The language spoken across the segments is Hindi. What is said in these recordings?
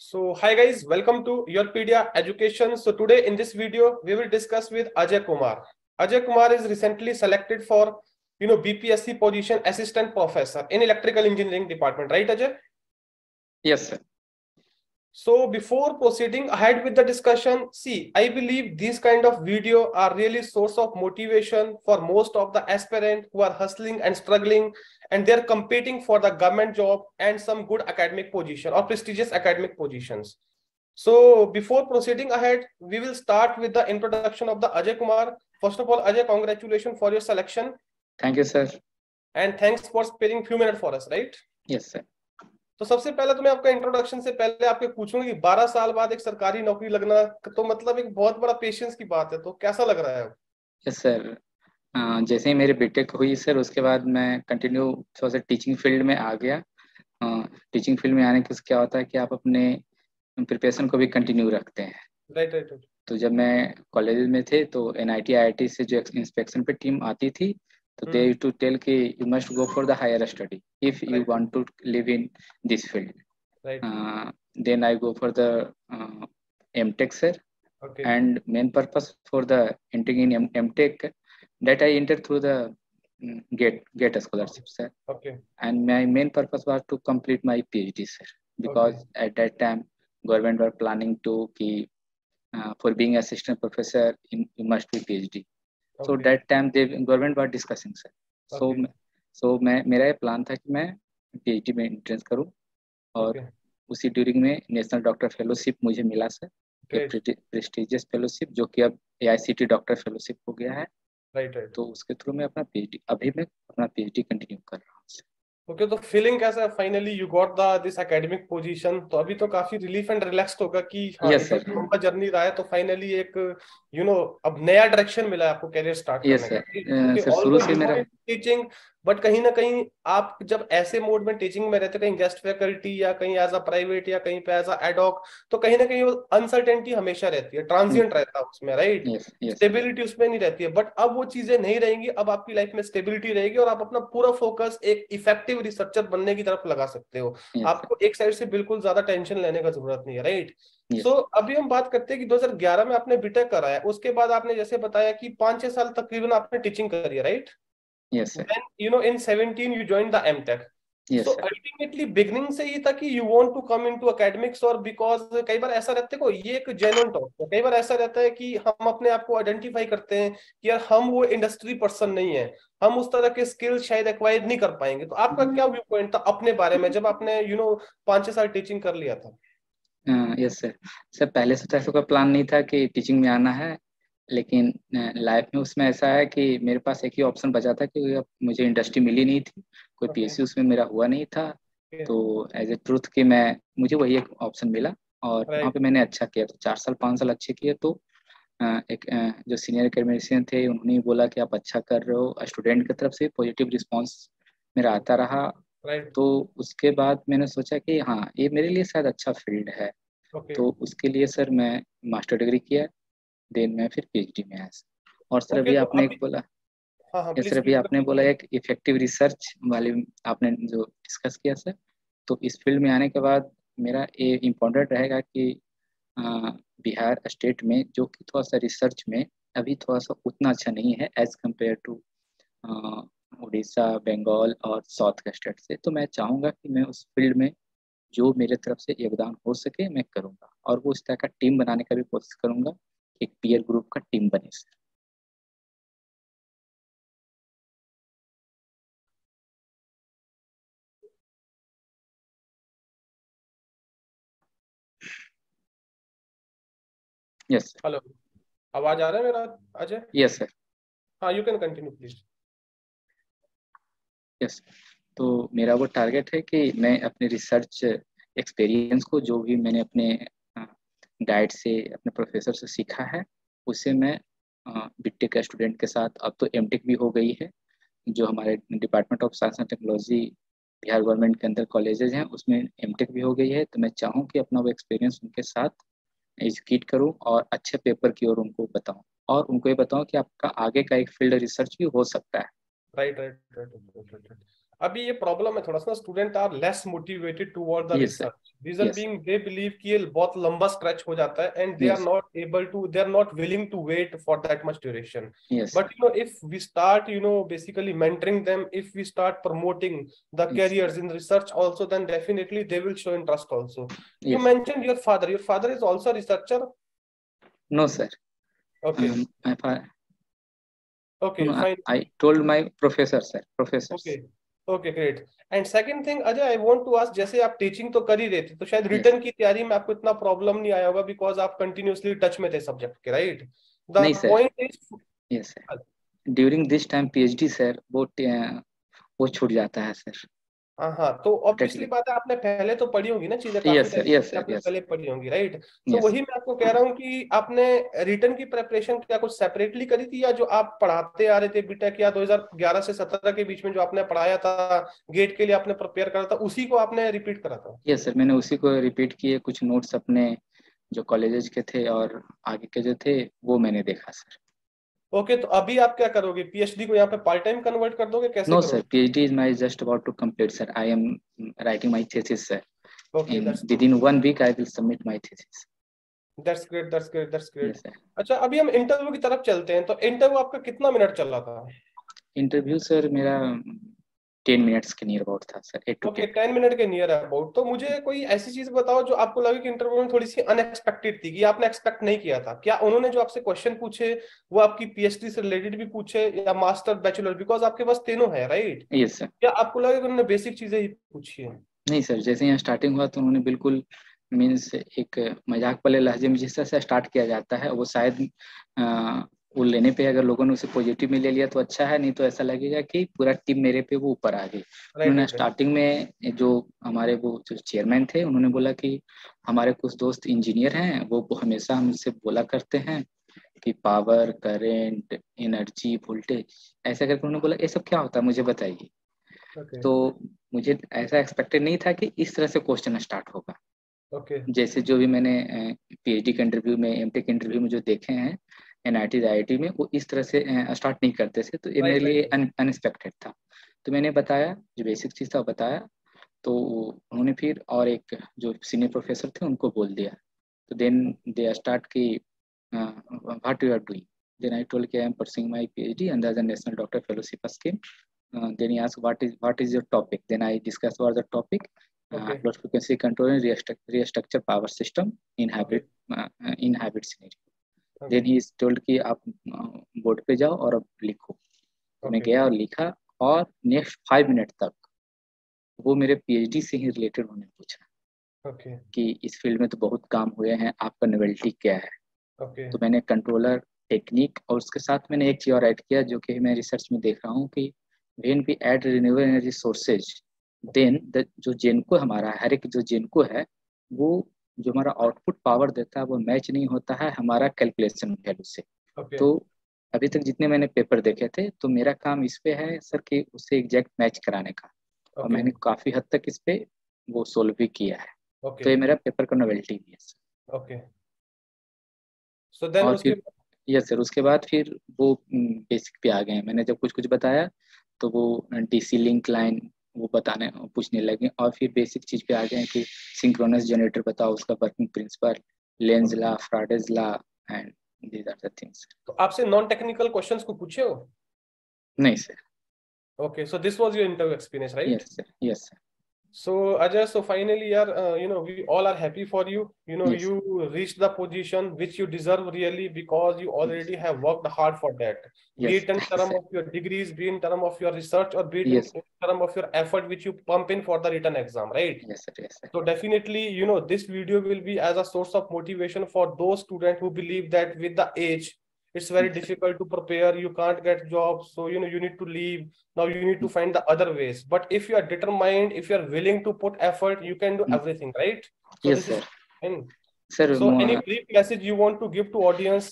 So hi guys, welcome to Yourpedia Education. So today in this video, we will discuss with Ajay Kumar. Ajay Kumar is recently selected for BPSC position assistant professor in electrical engineering department, right Ajay? Yes, sir. So before proceeding ahead with the discussion, see, I believe these kind of video are really source of motivation for most of the aspirants who are hustling and struggling, and they're competing for the government job and some good academic position or prestigious academic positions. So before proceeding ahead, we will start with the introduction of the Ajay Kumar. First of all, Ajay, congratulations for your selection. Thank you, sir. And thanks for sparing few minutes for us, right? Yes, sir. तो सबसे पहले तो मैं आपका इंट्रोडक्शन से पहले आपके पूछूंगा कि 12 साल बाद एक सरकारी नौकरी लगना तो मतलब एक बहुत बड़ा पेशेंस की बात है, तो कैसा लग रहा है? यस सर, जैसे ही मेरी बीटेक हुई सर, उसके बाद मैं कंटिन्यू थोड़ा सा टीचिंग फील्ड में आ गया। टीचिंग फील्ड में आने के क्या होता है कि आप अपने प्रिपरेशन को भी कंटिन्यू रखते हैं। राइट। तो जब मैं कॉलेज में थे तो NIT IIT से जो इंस्पेक्शन पे टीम आती थी, तो दे यूज्ड टू टेल कि you must go for the higher study if you want to live in this field. Then I go for the MTech sir, and main purpose for the entering in MTech that I entered through the GATE scholarship, sir. And my main purpose was to complete my PhD, sir, because at that time government were planning to for being assistant professor you must be PhD. So that time the government was discussing, sir. So मेरा ये प्लान था कि मैं PhD में एंट्रेंस करूं, और उसी ड्यूरिंग में नेशनल डॉक्टर फेलोशिप मुझे मिला, सर। प्रेस्टिजियस फेलोशिप जो कि अब AICTE डॉक्टर फेलोशिप हो गया है। राइट। तो उसके थ्रू मैं अपना PhD अभी मैं अपना PhD कंटिन्यू कर रहा हूँ। ओके, तो फीलिंग कैसा है? Finally you got the this academic position, तो अभी तो काफी रिलीफ एंड रिलैक्स्ड होगा कि हाँ, yes, सर। लंबा जर्नी रहा है तो फाइनली एक अब नया डायरेक्शन मिला है आपको कैरियर स्टार्ट करने का। सर, शुरू से मेरा टीचिंग, बट कहीं ना कहीं आप जब ऐसे मोड में टीचिंग में रहते, कहीं गेस्ट फैकल्टी या कहीं एज अ प्राइवेट या कहीं पे एज अ एडॉक, तो कहीं ना कहीं वो अनसर्टेनिटी हमेशा रहती है, ट्रांजिएंट रहता है उसमें, राइट? स्टेबिलिटी उसमें नहीं रहती है। बट अब वो चीजें नहीं रहेंगी, अब आपकी लाइफ में स्टेबिलिटी रहेगी और आप अपना पूरा फोकस एक इफेक्टिव रिसर्चर बनने की तरफ लगा सकते हो। आपको एक साइड से बिल्कुल ज्यादा टेंशन लेने का जरूरत नहीं है, राइट? सो अभी हम बात करते हैं कि 2011 में आपने बीटेक करा है, उसके बाद आपने जैसे बताया कि 5-6 साल तकरीबन आपने टीचिंग करी है, right? Yes, sir. Then in 17 you joined the MTech. Yes, so sir. ultimately beginning से ही था कि you want to come into academics, और because कई बार ऐसा रहता है को ये एक genuine talk है, कई बार ऐसा रहता है कि हम अपने आप को आइडेंटिफाई करते हैं कि यार हम वो इंडस्ट्री पर्सन नहीं है, हम उस तरह के स्किल शायद एक्वायर नहीं कर पाएंगे। तो आपका क्या व्यू पॉइंट था अपने बारे में जब आपने 5-6 साल टीचिंग कर लिया था? यस सर, पहले से तो ऐसा कोई प्लान नहीं था कि टीचिंग में आना है, लेकिन लाइफ में उसमें ऐसा है कि मेरे पास एक ही ऑप्शन बचा था कि मुझे इंडस्ट्री मिली नहीं थी, कोई PSC उसमें मेरा हुआ नहीं था। तो एज ए ट्रूथ कि मुझे वही एक ऑप्शन मिला, और वहाँ पे मैंने अच्छा किया। तो 4 साल 5 साल अच्छे किए। तो एक जो सीनियर एकेडमिशियन थे उन्होंने बोला कि आप अच्छा कर रहे हो, स्टूडेंट की तरफ से पॉजिटिव रिस्पॉन्स मेरा आता रहा। तो उसके बाद मैंने सोचा कि हाँ, ये मेरे लिए शायद अच्छा फील्ड है। तो उसके लिए सर मैं मास्टर डिग्री किया, देन मैं फिर PhD में आया। और सर अभी आपने एक बोला, सर अभी आपने बोला एक इफेक्टिव रिसर्च वाली आपने जो डिस्कस किया सर, तो इस फील्ड में आने के बाद मेरा ये इम्पोर्टेंट रहेगा कि बिहार स्टेट में जो कि थोड़ा सा रिसर्च में अभी थोड़ा सा उतना अच्छा नहीं है as compare to Orissa, Bengal और साउथ के स्टेट से। तो मैं चाहूँगा कि मैं उस फील्ड में जो मेरे तरफ से योगदान हो सके मैं करूँगा, और वो इस तरह का टीम बनाने का भी कोशिश करूँगा, एक पीयर ग्रुप का टीम बने सर। यस। हेलो, आवाज आ रहा है मेरा अजय? Yes sir. हाँ, you can continue please. Yes, तो मेरा वो टारगेट है कि मैं अपने रिसर्च एक्सपीरियंस को, जो भी मैंने अपने गाइड से, अपने प्रोफेसर से सीखा है, उससे मैं बीटेक के स्टूडेंट के साथ, अब तो MTech भी हो गई है, जो हमारे department of science and technology Bihar government के अंदर कॉलेजेस हैं उसमें MTech भी हो गई है। तो मैं चाहूँ कि अपना वो एक्सपीरियंस उनके साथ एजुकेट करूँ और अच्छे पेपर की ओर उनको बताऊँ, और उनको ये बताऊँ कि आपका आगे का एक फील्ड रिसर्च भी हो सकता है। राइट। अभी ये प्रॉब्लम है थोड़ा सा, student are less motivated toward the yes sir. Research, reason yes being they believe कि ये बहुत लंबा स्ट्रेच हो जाता है and they are yes not able to, they are not willing to wait for that much duration. Yes But if we start basically mentoring them, if we start promoting the yes careers in research also, then definitely they will show interest also. You yes. mentioned your father is also a researcher. No sir. Okay. Okay, fine. I told my professor sir, professors. Okay. Okay, great. And second thing, Ajay, I want to ask, जैसे आप टीचिंग तो कर ही रहे थे, तो शायद Yes। रिटर्न की तैयारी में आपको इतना प्रॉब्लम नहीं आया होगा, बिकॉज आप कंटिन्यूअसली टच में थे सब्जेक्ट के, राइट? द नहीं sir. Point is, yes sir. During this time PhD sir वो छूट जाता है सर। हाँ हाँ, तो ऑब्वियसली बात है, आपने पहले तो पढ़ी होंगी ना चीजें, काफी yes sir. Time yes sir. आपने यस पहले पढ़ी होंगी, राइट? तो यस। वही मैं आपको कह रहा हूँ कि आपने रिटर्न की प्रिपरेशन क्या कुछ सेपरेटली करी थी, या जो आप पढ़ाते आ रहे थे बीटेक या 2011 से 17 के बीच में जो आपने पढ़ाया था, गेट के लिए आपने प्रिपेयर करा था, उसी को आपने रिपीट करा था? यस सर, मैंने उसी को रिपीट किए, कुछ नोट्स अपने जो कॉलेजेस के थे और आगे के जो थे वो मैंने देखा सर। ओके, तो अभी आप क्या करोगे? पीएचडी को यहाँ पे पार्ट टाइम कन्वर्ट कर दोगे, कैसे नो सर, करोगे? PhD is my just about to complete sir. I am writing my thesis sir. Okay, in that's with in 1 week I will submit my thesis. That's great, that's great, that's great. Yes sir. अच्छा, अभी हम इंटरव्यू की तरफ चलते हैं, तो इंटरव्यू आपका कितना मिनट चला था? इंटरव्यू सर मेरा 10 मिनट्स के नियर अबाउट था सर, 8 to ओके, 10। 10 मिनट के नियर अबाउट. तो मुझे कोई ऐसी चीज बताओ जो आपको लगे कि इंटरव्यू में थोड़ी सी अनएक्सपेक्टेड थी, कि आपने एक्सपेक्ट नहीं किया था. क्या उन्होंने जो आपसे क्वेश्चन पूछे वो आपकी पीएचडी से रिलेटेड भी पूछे, या मास्टर, बैचलर, बिकॉज आपके पास तीनों है, राइट? Yes sir. क्या आपको लगे कि उन्होंने बेसिक चीजें ही पूछी है? नहीं सर, जैसे यहाँ स्टार्टिंग हुआ तो उन्होंने बिल्कुल मीन्स एक मजाक वाले लहजे में जिस तरह से स्टार्ट किया जाता है वो शायद वो लेने पे अगर लोगों ने उसे पॉजिटिव में ले लिया तो अच्छा है, नहीं तो ऐसा लगेगा कि पूरा टीम मेरे पे वो ऊपर आ गई। राइट, उन्होंने राइट, राइट. स्टार्टिंग में जो हमारे वो जो चेयरमैन थे उन्होंने बोला कि हमारे कुछ दोस्त इंजीनियर हैं, वो हमेशा हमसे बोला करते हैं कि पावर, करंट, एनर्जी, वोल्टेज, ऐसा करके उन्होंने बोला ये सब क्या होता है मुझे बताइए। ओके. तो मुझे ऐसा एक्सपेक्टेड नहीं था कि इस तरह से क्वेश्चन स्टार्ट होगा। ओके. जैसे जो भी मैंने पीएचडी के इंटरव्यू में, एमटेक इंटरव्यू में जो देखे हैं एनआईटी आईआईटी में, वो इस तरह से स्टार्ट नहीं करते थे, तो ये मेरे राइट, लिए राइट. अनएक्सपेक्टेड था। तो मैंने बताया जो बेसिक चीज़ था वो बताया, तो उन्होंने फिर और एक जो सीनियर प्रोफेसर थे उनको बोल दिया। तो देन दे स्टार्ट की what you are doing. Then I told कि I am pursuing my PhD under the national doctor fellowship scheme. Then he asked what is your topic. Then I discussed about the topic, okay. low frequency control and restructure power system in okay. hybrid scenario. Okay. Then he told कि आप बोर्ड पे जाओ और अब लिखो। तो मैं ओके. गया और लिखा, और नेक्स्ट 5 मिनट तक वो मेरे पीएचडी से ही रिलेटेड उन्होंने पूछा ओके. कि इस फील्ड में तो बहुत काम हुए हैं, आपका नोवेल्टी क्या है। ओके. तो मैंने कंट्रोलर टेक्निक और उसके साथ मैंने एक चीज़ और ऐड किया जो कि मैं रिसर्च में देख रहा हूँ कि when we add renewable energy sources, then जो जेनको हमारा हर एक जो जेनको है वो जो हमारा आउटपुट पावर देता है वो मैच नहीं होता है हमारा कैलकुलेशन वैल्यू से। ओके. तो अभी तक जितने मैंने पेपर देखे थे तो मेरा काम इस पे है सर कि उससे एग्जैक्ट मैच कराने का, और ओके. मैंने काफ़ी हद तक इस पे वो सोल्व भी किया है। तो ओके. ये मेरा पेपर का नोवेल्टी भी है सर। ओके. सो देन और उसके फिर यस सर, उसके बाद फिर वो बेसिक पे आ गए हैं। मैंने जब कुछ कुछ बताया तो वो डीसी लिंक लाइन वो बताने पूछने लगे, और फिर बेसिक चीज पे आ गए कि सिंक्रोनस जनरेटर बताओ, उसका working principle, Lenz law, Faraday's law, and these are the things. तो आपसे नॉन टेक्निकल क्वेश्चंस को पूछे हो? नहीं sir. Okay, so this was your interview experience, right? Yes sir. Yes sir. So Ajay, so finally, yaar, we all are happy for you. Yes You reached the position which you deserve really, because you yes already have worked hard for that. Be yes it in terms sir. of your degrees, be in terms of your research, or be it in yes terms of your effort which you pump in for the written exam, right? Yes sir. Yes sir. So definitely, this video will be as a source of motivation for those students who believe that with the age, it's very yes sir. difficult to prepare. You can't get jobs, so you need to leave. Now you need to find the other ways. But if you are determined, if you are willing to put effort, you can do everything, right? So yes this is sir. fine. Sir So any brief message you want to give to audience,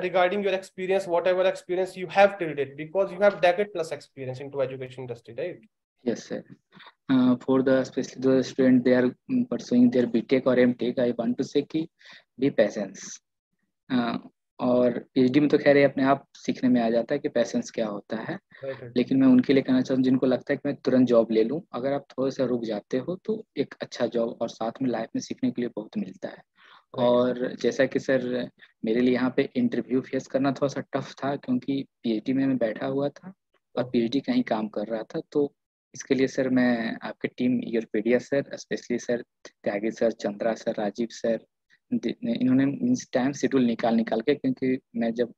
regarding your experience, whatever experience you have till date, because you have decade plus experience into education industry, right? yes sir. For the especially those students they are pursuing their BTech or MTech, I want to say कि be patience. और पीएचडी में तो खैर ये अपने आप सीखने में आ जाता है कि पैसेंस क्या होता है। राइट। लेकिन मैं उनके लिए कहना चाहता हूँ जिनको लगता है कि मैं तुरंत जॉब ले लूँ, अगर आप थोड़ा सा रुक जाते हो तो एक अच्छा जॉब और साथ में लाइफ में सीखने के लिए बहुत मिलता है। राइट। और जैसा कि सर मेरे लिए यहाँ पे इंटरव्यू फेस करना थोड़ा सा टफ था, क्योंकि पीएचडी में मैं बैठा हुआ था और ओके। पीएचडी कहीं काम कर रहा था। तो इसके लिए सर मैं आपके टीम यूरपेडिया sir, specially sir Tyagi sir, Chandra sir, Rajeev sir, इन्होंने मीन्स टाइम शेड्यूल निकाल निकाल के, क्योंकि मैं जब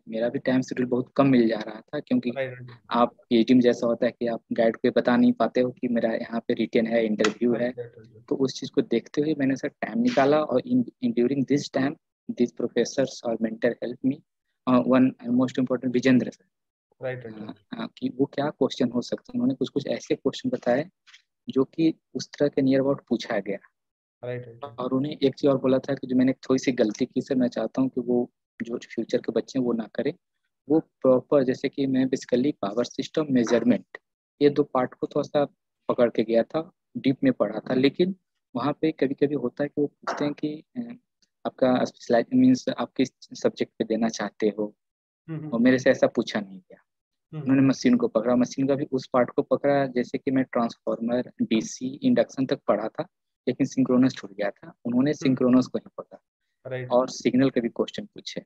मेरा भी टाइम शेड्यूल बहुत कम मिल जा रहा था, क्योंकि राइट। आप पीएचडी में जैसा होता है कि आप गाइड को बता नहीं पाते हो कि मेरा यहाँ पे रिटेन है, इंटरव्यू है। राइट। तो उस चीज़ को देखते हुए मैंने सर टाइम निकाला, और in during this time this professors और mentor help me. One most important Vijendra sir, right. कि वो क्या क्वेश्चन हो सकते हैं, उन्होंने कुछ कुछ ऐसे क्वेश्चन बताए जो कि उस तरह के नियर अबाउट पूछा गया। राइट। और उन्हें एक चीज और बोला था कि जो मैंने थोड़ी सी गलती की सर, मैं चाहता हूँ कि वो जो फ्यूचर के बच्चे हैं वो ना करें। वो प्रॉपर, जैसे कि मैं बेसिकली पावर सिस्टम मेजरमेंट, ये दो पार्ट को थोड़ा सा पकड़ के गया था, डीप में पढ़ा था। लेकिन वहाँ पे कभी कभी होता है कि वो पूछते हैं कि आपका स्पेशलाइज मीन्स आप किस सब्जेक्ट पे देना चाहते हो, और मेरे से ऐसा पूछा नहीं गया। उन्होंने मशीन को पकड़ा, मशीन का भी उस पार्ट को पकड़ा, जैसे कि मैं ट्रांसफार्मर, डीसी, इंडक्शन तक पढ़ा था, लेकिन सिंक्रोनस छूट गया था। उन्होंने सिंक्रोनस को ही पकड़ा राइट। और सिग्नल के भी क्वेश्चन पूछे।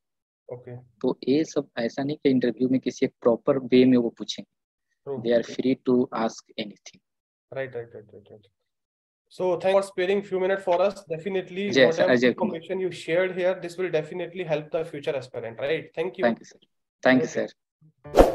ओके। तो ये सब ऐसा नहीं कि इंटरव्यू में किसी एक प्रॉपर वे में वो पूछेंगे, true. They are free to ask anything. Right. So thanks for sparing few minutes for us. Definitely, Ajay sir, whatever Ajay Kumar. information you shared here, this will definitely help the future aspirant, right? Thank you. Thank you sir, thank you Okay. Sir.